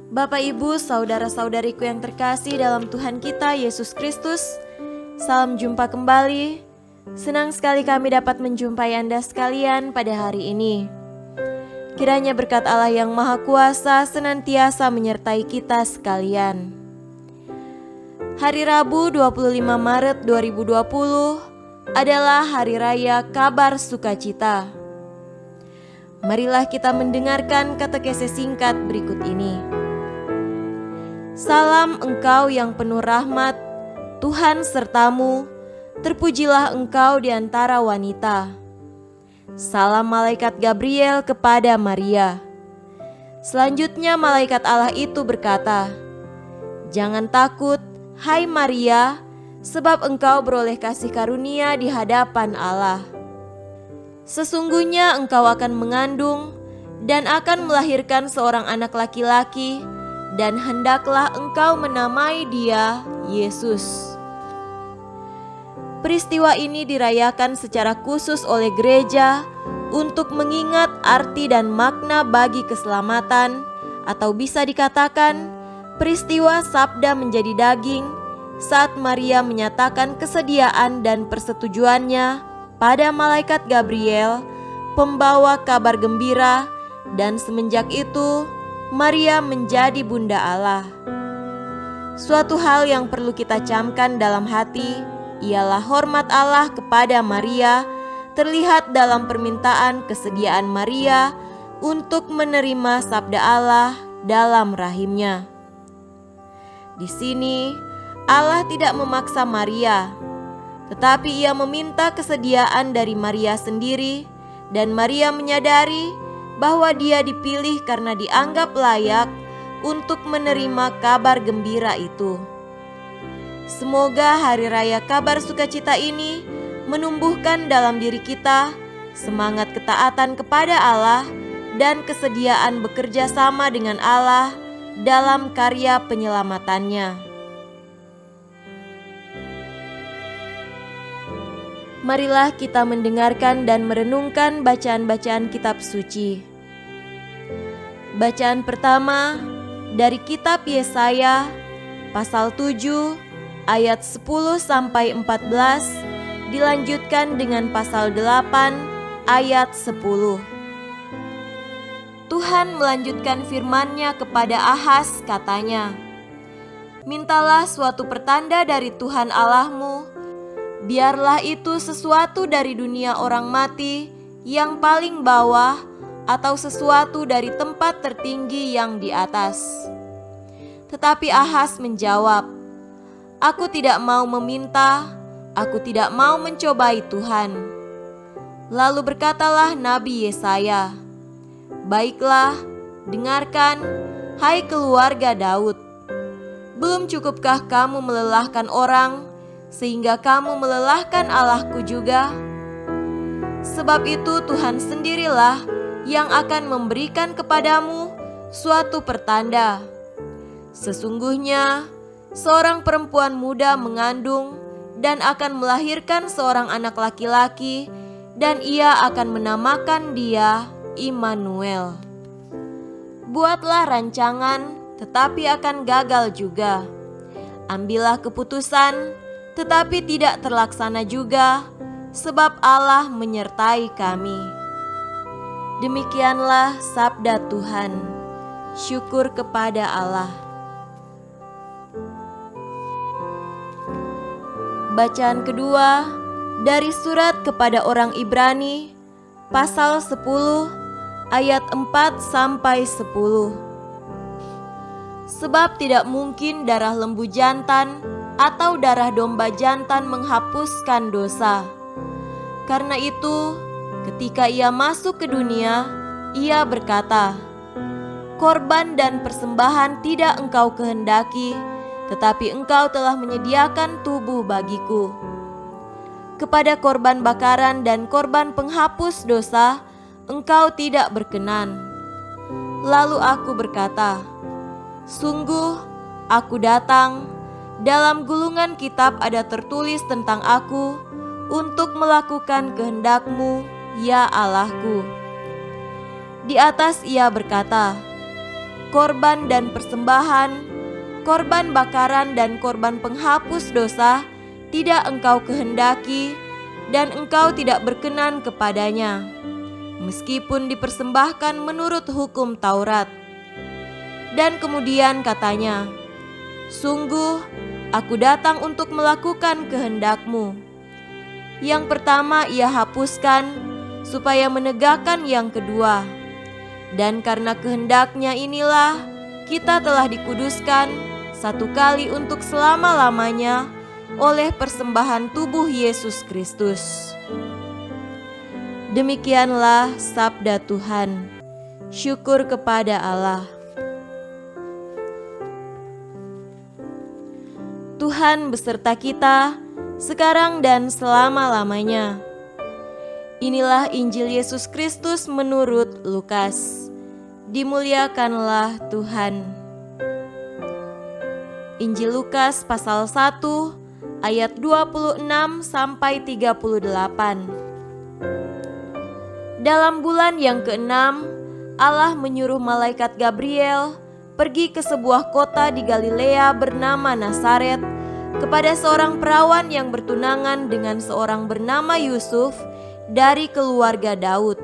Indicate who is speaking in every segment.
Speaker 1: Bapak, Ibu, saudara-saudariku yang terkasih dalam Tuhan kita Yesus Kristus, salam jumpa kembali. Senang sekali kami dapat menjumpai Anda sekalian pada hari ini. Kiranya berkat Allah yang Maha Kuasa senantiasa menyertai kita sekalian. Hari Rabu 25 Maret 2020 adalah Hari Raya Kabar Sukacita. Marilah kita mendengarkan katekese singkat berikut ini. Salam engkau yang penuh rahmat, Tuhan sertamu, terpujilah engkau di antara wanita. Salam malaikat Gabriel kepada Maria. Selanjutnya malaikat Allah itu berkata, "Jangan takut, hai Maria, sebab engkau beroleh kasih karunia di hadapan Allah. Sesungguhnya engkau akan mengandung dan akan melahirkan seorang anak laki-laki, dan hendaklah engkau menamai dia Yesus." Peristiwa ini dirayakan secara khusus oleh gereja untuk mengingat arti dan makna bagi keselamatan, atau bisa dikatakan peristiwa sabda menjadi daging saat Maria menyatakan kesediaan dan persetujuannya pada malaikat Gabriel, pembawa kabar gembira, dan semenjak itu Maria menjadi Bunda Allah. Suatu hal yang perlu kita camkan dalam hati ialah hormat Allah kepada Maria terlihat dalam permintaan kesediaan Maria untuk menerima sabda Allah dalam rahimnya. Di sini Allah tidak memaksa Maria, tetapi Ia meminta kesediaan dari Maria sendiri, dan Maria menyadari bahwa dia dipilih karena dianggap layak untuk menerima kabar gembira itu. Semoga hari raya kabar sukacita ini menumbuhkan dalam diri kita semangat ketaatan kepada Allah dan kesediaan bekerja sama dengan Allah dalam karya penyelamatannya. Marilah kita mendengarkan dan merenungkan bacaan-bacaan kitab suci. Bacaan pertama dari kitab Yesaya pasal 7 ayat 10 sampai 14 dilanjutkan dengan pasal 8 ayat 10. Tuhan melanjutkan firman-Nya kepada Ahaz, katanya, "Mintalah suatu pertanda dari Tuhan Allahmu, biarlah itu sesuatu dari dunia orang mati yang paling bawah atau sesuatu dari tempat tertinggi yang di atas." Tetapi Ahaz menjawab, "Aku tidak mau meminta, aku tidak mau mencobai Tuhan." Lalu berkatalah Nabi Yesaya, "Baiklah, dengarkan, hai keluarga Daud. Belum cukupkah kamu melelahkan orang, sehingga kamu melelahkan Allahku juga? Sebab itu Tuhan sendirilah yang akan memberikan kepadamu suatu pertanda. Sesungguhnya seorang perempuan muda mengandung dan akan melahirkan seorang anak laki-laki, dan ia akan menamakan dia Immanuel. Buatlah rancangan, tetapi akan gagal juga. Ambillah keputusan, tetapi tidak terlaksana juga, sebab Allah menyertai kami." Demikianlah sabda Tuhan. Syukur kepada Allah. Bacaan kedua dari surat kepada orang Ibrani pasal 10 ayat 4 sampai 10. "Sebab tidak mungkin darah lembu jantan atau darah domba jantan menghapuskan dosa. Karena itu, ketika ia masuk ke dunia, ia berkata, 'Korban dan persembahan tidak engkau kehendaki, tetapi engkau telah menyediakan tubuh bagiku. Kepada korban bakaran dan korban penghapus dosa, engkau tidak berkenan.' Lalu aku berkata, 'Sungguh, aku datang. Dalam gulungan kitab ada tertulis tentang aku, untuk melakukan kehendak-Mu, ya Allahku.' Di atas ia berkata, korban dan persembahan, korban bakaran dan korban penghapus dosa tidak Engkau kehendaki, dan Engkau tidak berkenan kepadanya, meskipun dipersembahkan menurut hukum Taurat. Dan kemudian katanya, sungguh aku datang untuk melakukan kehendak-Mu. Yang pertama ia hapuskan, supaya menegakkan yang kedua. Dan karena kehendak-Nya inilah kita telah dikuduskan satu kali untuk selama-lamanya oleh persembahan tubuh Yesus Kristus. Demikianlah sabda Tuhan. Syukur kepada Allah. Tuhan beserta kita sekarang dan selama-lamanya. Inilah Injil Yesus Kristus menurut Lukas. Dimuliakanlah Tuhan. Injil Lukas pasal 1 ayat 26 sampai 38. Dalam bulan yang ke-6, Allah menyuruh malaikat Gabriel pergi ke sebuah kota di Galilea bernama Nazaret kepada seorang perawan yang bertunangan dengan seorang bernama Yusuf dari keluarga Daud.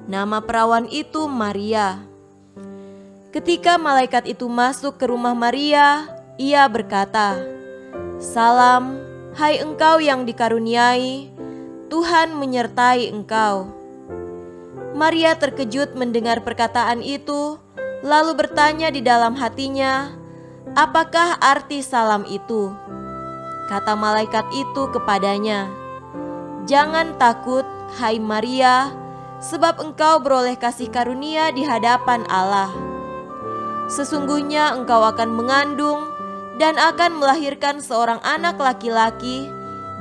Speaker 1: Nama perawan itu Maria. Ketika malaikat itu masuk ke rumah Maria, ia berkata, "Salam, hai engkau yang dikaruniai, Tuhan menyertai engkau." Maria terkejut mendengar perkataan itu, lalu bertanya di dalam hatinya, "Apakah arti salam itu?" Kata malaikat itu kepadanya, "Jangan takut, hai Maria, sebab engkau beroleh kasih karunia di hadapan Allah. Sesungguhnya engkau akan mengandung dan akan melahirkan seorang anak laki-laki,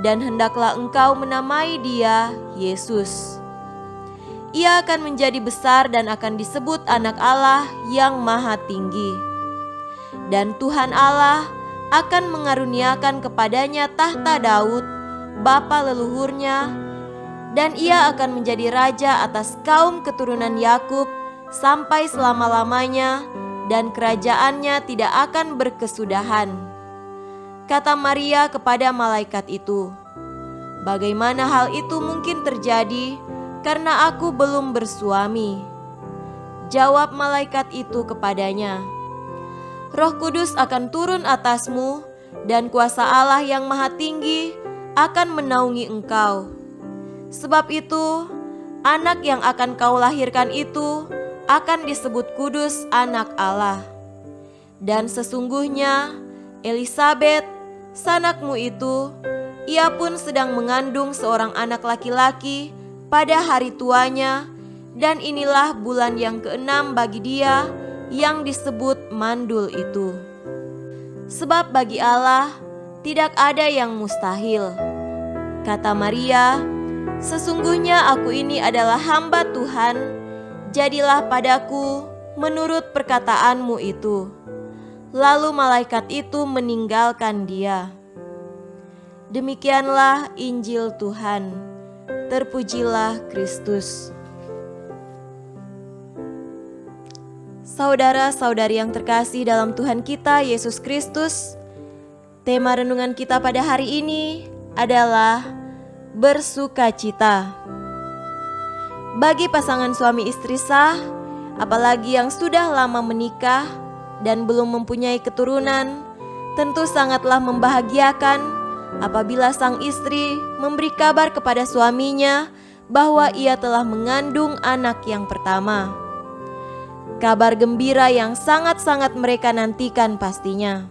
Speaker 1: dan hendaklah engkau menamai dia Yesus. Ia akan menjadi besar dan akan disebut Anak Allah yang Maha Tinggi. Dan Tuhan Allah akan mengaruniakan kepadanya tahta Daud, bapa leluhurnya, dan ia akan menjadi raja atas kaum keturunan Yakub sampai selama-lamanya, dan kerajaannya tidak akan berkesudahan." Kata Maria kepada malaikat itu, "Bagaimana hal itu mungkin terjadi, karena aku belum bersuami?" Jawab malaikat itu kepadanya, "Roh Kudus akan turun atasmu, dan kuasa Allah yang Maha Tinggi akan menaungi engkau. Sebab itu, anak yang akan kau lahirkan itu akan disebut kudus Anak Allah. Dan sesungguhnya Elisabet, sanakmu itu, ia pun sedang mengandung seorang anak laki-laki pada hari tuanya, dan inilah bulan yang ke-6 bagi dia yang disebut mandul itu. Sebab bagi Allah tidak ada yang mustahil." Kata Maria, "Sesungguhnya aku ini adalah hamba Tuhan, jadilah padaku menurut perkataanmu itu." Lalu malaikat itu meninggalkan dia. Demikianlah Injil Tuhan. Terpujilah Kristus. Saudara-saudari yang terkasih dalam Tuhan kita Yesus Kristus, tema renungan kita pada hari ini adalah bersukacita. Bagi pasangan suami istri sah, apalagi yang sudah lama menikah dan belum mempunyai keturunan, tentu sangatlah membahagiakan apabila sang istri memberi kabar kepada suaminya bahwa ia telah mengandung anak yang pertama. Kabar gembira yang sangat-sangat mereka nantikan pastinya.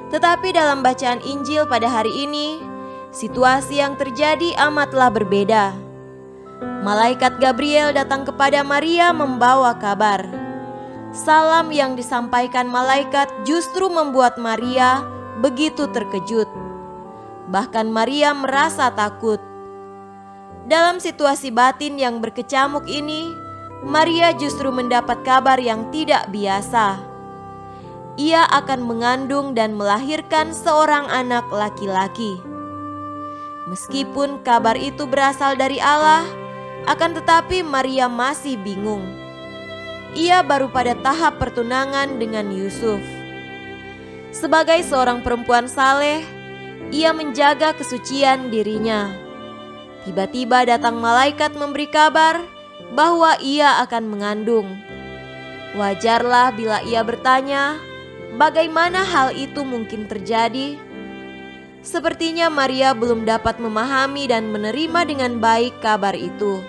Speaker 1: Tetapi dalam bacaan Injil pada hari ini, situasi yang terjadi amatlah berbeda. Malaikat Gabriel datang kepada Maria membawa kabar. Salam yang disampaikan malaikat justru membuat Maria begitu terkejut. Bahkan Maria merasa takut. Dalam situasi batin yang berkecamuk ini, Maria justru mendapat kabar yang tidak biasa. Ia akan mengandung dan melahirkan seorang anak laki-laki. Meskipun kabar itu berasal dari Allah, akan tetapi Maria masih bingung. ia baru pada tahap pertunangan dengan Yusuf. Sebagai seorang perempuan saleh, ia menjaga kesucian dirinya. Tiba-tiba datang malaikat memberi kabar bahwa ia akan mengandung. Wajarlah bila ia bertanya, bagaimana hal itu mungkin terjadi? Sepertinya Maria belum dapat memahami dan menerima dengan baik kabar itu.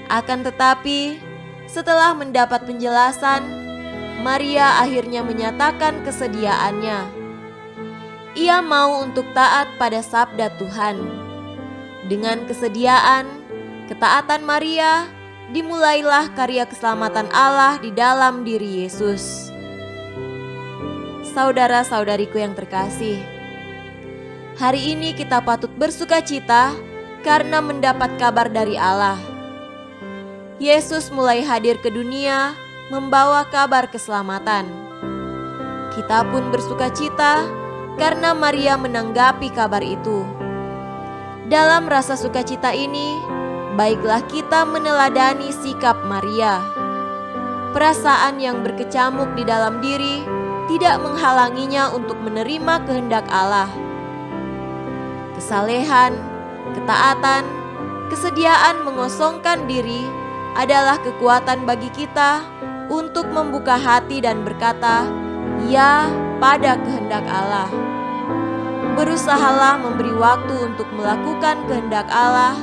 Speaker 1: Akan tetapi, setelah mendapat penjelasan, Maria akhirnya menyatakan kesediaannya. Ia mau untuk taat pada sabda Tuhan. Dengan kesediaan, ketaatan Maria, dimulailah karya keselamatan Allah di dalam diri Yesus. Saudara-saudariku yang terkasih, hari ini kita patut bersuka cita karena mendapat kabar dari Allah. Yesus mulai hadir ke dunia membawa kabar keselamatan. Kita pun bersuka cita karena Maria menanggapi kabar itu. Dalam rasa sukacita ini, baiklah kita meneladani sikap Maria. Perasaan yang berkecamuk di dalam diri tidak menghalanginya untuk menerima kehendak Allah. Kesalehan, ketaatan, kesediaan mengosongkan diri adalah kekuatan bagi kita untuk membuka hati dan berkata, "Ya," pada kehendak Allah. Berusahalah memberi waktu untuk melakukan kehendak Allah,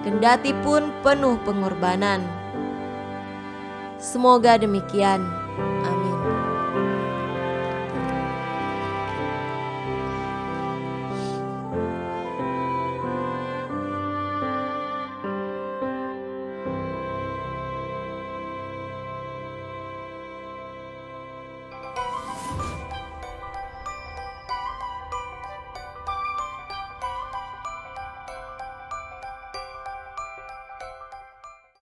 Speaker 1: kendati pun penuh pengorbanan. Semoga demikian.